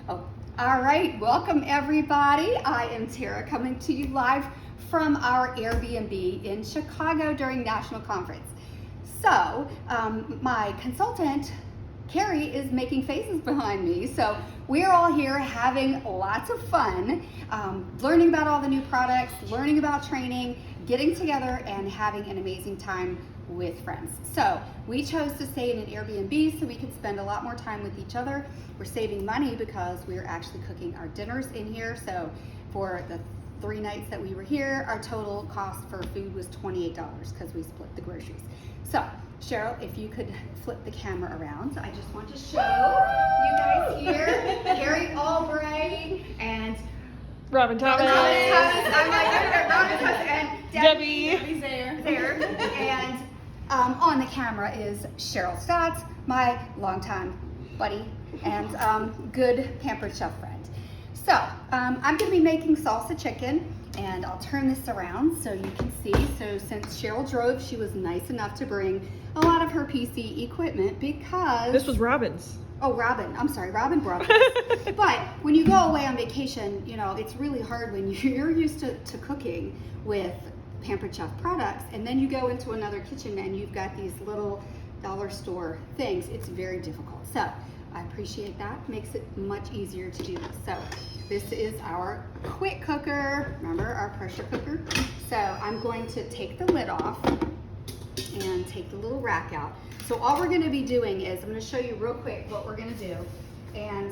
Oh, all right. Welcome, everybody. I am Tara coming to you live from our Airbnb in Chicago during National Conference. So, my consultant, Carrie, is making faces behind me. So, we're all here having lots of fun, learning about all the new products, learning about training, getting together, and having an amazing time with friends. So we chose to stay in an Airbnb so we could spend a lot more time with each other. We're saving money because we're actually cooking our dinners in here. So for the 3 nights that we were here, our total cost for food was $28 because we split the groceries. So Cheryl, if you could flip the camera around. I just want to show you guys here, Carrie Albright and Robin Thomas. I'm like, Robin Thomas and Debbie. There. And on the camera is Cheryl Stotts, my longtime buddy and good Pampered Chef friend. So I'm going to be making salsa chicken, and I'll turn this around so you can see. So since Cheryl drove, she was nice enough to bring a lot of her PC equipment because... This was Robin's. Oh, Robin. I'm sorry, Robin brought this. But when you go away on vacation, you know, it's really hard when you're used to cooking with Pampered Chef products, and then you go into another kitchen and you've got these little dollar store things. It's very difficult. So I appreciate that. Makes it much easier to do this. So this is our quick cooker. Remember our pressure cooker? So I'm going to take the lid off and take the little rack out. So all we're going to be doing is, I'm going to show you real quick what we're going to do. And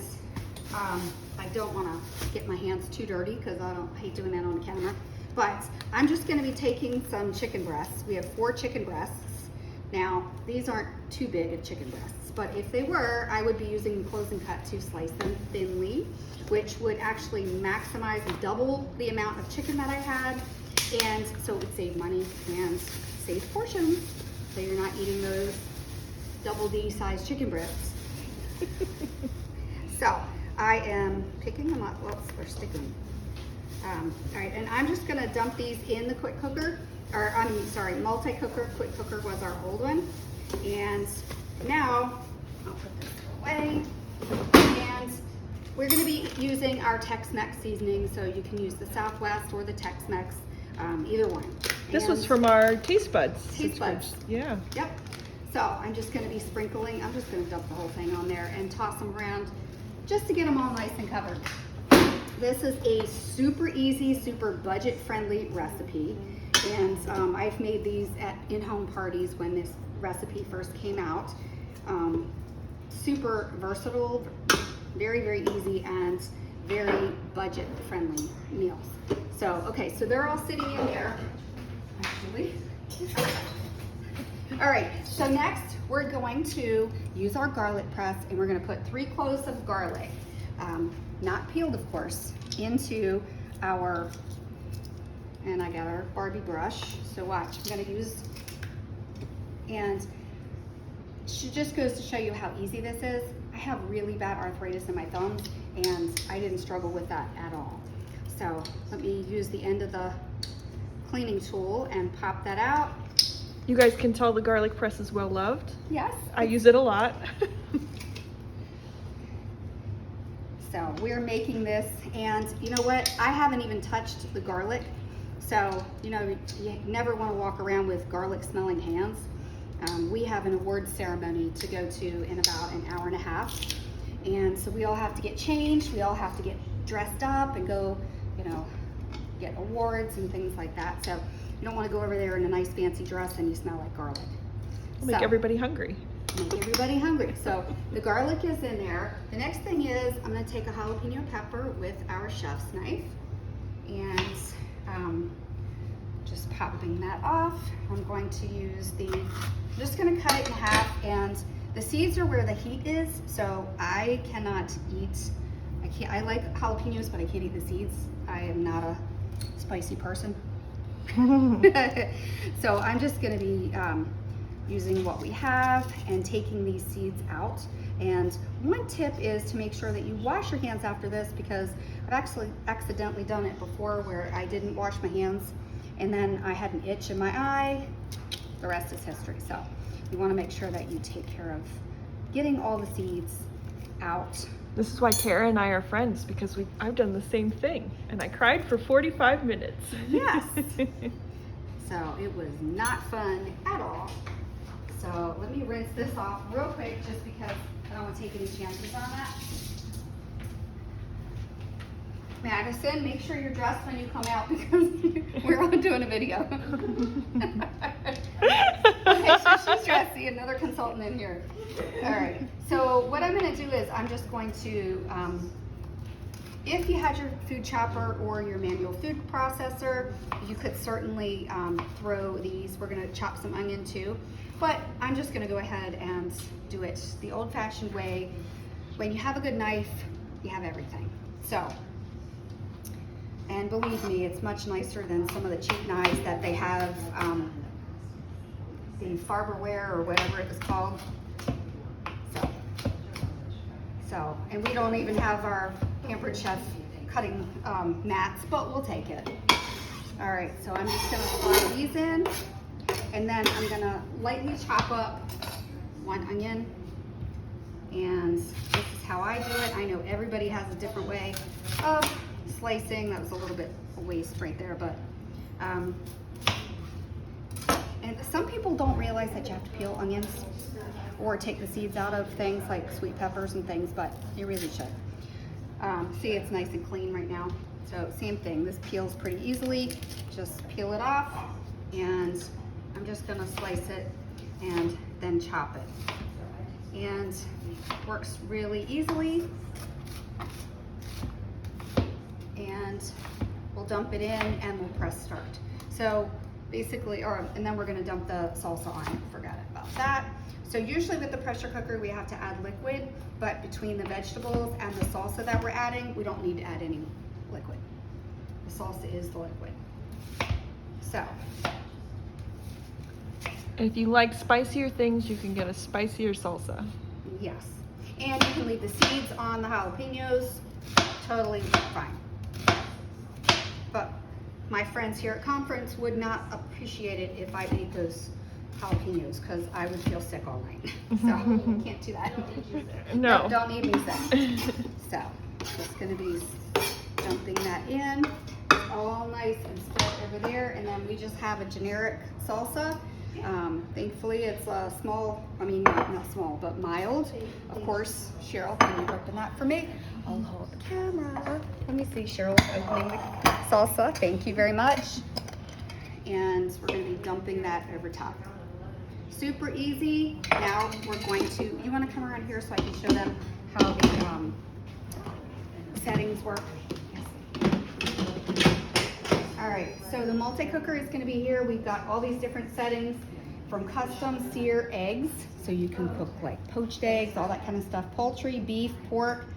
I don't want to get my hands too dirty because I hate doing that on the camera. But I'm just going to be taking some chicken breasts. We have 4 chicken breasts. Now, these aren't too big of chicken breasts, but if they were, I would be using the closing cut to slice them thinly, which would actually maximize and double the amount of chicken that I had. And so it would save money and save portions. So you're not eating those double D size chicken breasts. So I am picking them up. Whoops, they're sticking. All right, and I'm just gonna dump these in the quick cooker, or multi-cooker. Quick cooker was our old one. And now I'll put this away. And we're gonna be using our Tex-Mex seasoning, so you can use the Southwest or the Tex-Mex, either one. This was from our taste buds. Taste buds. Yeah. Yep. So I'm just going to be sprinkling. I'm just going to dump the whole thing on there and toss them around just to get them all nice and covered. This is a super easy, super budget-friendly recipe, and I've made these at in-home parties when this recipe first came out. Super versatile, very, very easy, and very budget-friendly meals. So, okay, so they're all sitting in there. Actually. All right, so next we're going to use our garlic press, and we're going to put 3 cloves of garlic, not peeled of course, into our, and I got our Barbie brush, so watch, I'm going to use, and it just goes to show you how easy this is. I have really bad arthritis in my thumbs, and I didn't struggle with that at all. So let me use the end of the cleaning tool and pop that out. You guys can tell the garlic press is well loved. Yes. I use it a lot. So we're making this, and you know what? I haven't even touched the garlic. So, you know, you never want to walk around with garlic smelling hands. We have an award ceremony to go to in about an hour and a half. And so we all have to get changed. We all have to get dressed up and go, you know, get awards and things like that. So you don't want to go over there in a nice fancy dress and you smell like garlic. Make everybody hungry. Make everybody hungry. So the garlic is in there. The next thing is I'm going to take a jalapeno pepper with our chef's knife and just popping that off. I'm going to use I'm just going to cut it in half, and the seeds are where the heat is, so I cannot eat, I like jalapenos, but I can't eat the seeds. I am not a spicy person. So I'm just going to be using what we have and taking these seeds out. And one tip is to make sure that you wash your hands after this, because I've actually accidentally done it before where I didn't wash my hands and then I had an itch in my eye. The rest is history. So you want to make sure that you take care of getting all the seeds out. This is why Tara and I are friends, because I've done the same thing, and I cried for 45 minutes. Yes. So it was not fun at all. So let me rinse this off real quick just because I don't want to take any chances on that. Madison, make sure you're dressed when you come out because we're all doing a video. Okay, so she's dressed. See, another consultant in here. All right. So what I'm going to do is I'm just going to, if you had your food chopper or your manual food processor, you could certainly throw these. We're going to chop some onion too, but I'm just going to go ahead and do it the old-fashioned way. When you have a good knife, you have everything. So. And believe me, it's much nicer than some of the cheap knives that they have, the Farberware or whatever it was called. So, and we don't even have our Pampered Chef cutting mats, but we'll take it. All right, so I'm just gonna slide these in, and then I'm gonna lightly chop up one onion. And this is how I do it. I know everybody has a different way of slicing. That was a little bit a waste right there, but and some people don't realize that you have to peel onions or take the seeds out of things like sweet peppers and things, but you really should. See, it's nice and clean right now. So same thing, this peels pretty easily. Just peel it off, and I'm just gonna slice it and then chop it. And works really easily. And we'll dump it in and we'll press start. So basically, and then we're gonna dump the salsa on. Forgot about that. So usually with the pressure cooker, we have to add liquid, but between the vegetables and the salsa that we're adding, we don't need to add any liquid. The salsa is the liquid. So. If you like spicier things, you can get a spicier salsa. Yes. And you can leave the seeds on the jalapenos, totally fine. But my friends here at conference would not appreciate it if I ate those jalapenos because I would feel sick all night. So can't do that. No. Don't need me sick. So just gonna be dumping that in, all nice and spread over there, and then we just have a generic salsa. Thankfully it's small, I mean not small, but mild. Of course, Cheryl, can you open that for me? I'll hold the camera. Let me see, Cheryl's opening the salsa. Thank you very much. And we're going to be dumping that over top. Super easy. Now we're going to, you want to come around here so I can show them how the settings work? All right, so the multi-cooker is going to be here. We've got all these different settings from custom sear eggs. So you can cook like poached eggs, all that kind of stuff. Poultry, beef, pork.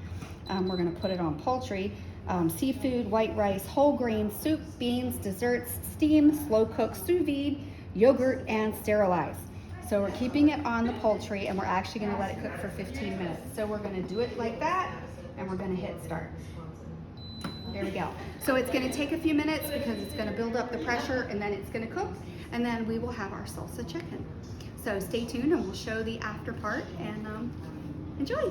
We're going to put it on poultry. Seafood, white rice, whole grain, soup, beans, desserts, steam, slow cook, sous vide, yogurt, and sterilize. So we're keeping it on the poultry, and we're actually going to let it cook for 15 minutes. So we're going to do it like that, and we're going to hit start. There we go. So it's going to take a few minutes because it's going to build up the pressure, and then it's going to cook, and then we will have our salsa chicken. So stay tuned, and we'll show the after part, and enjoy.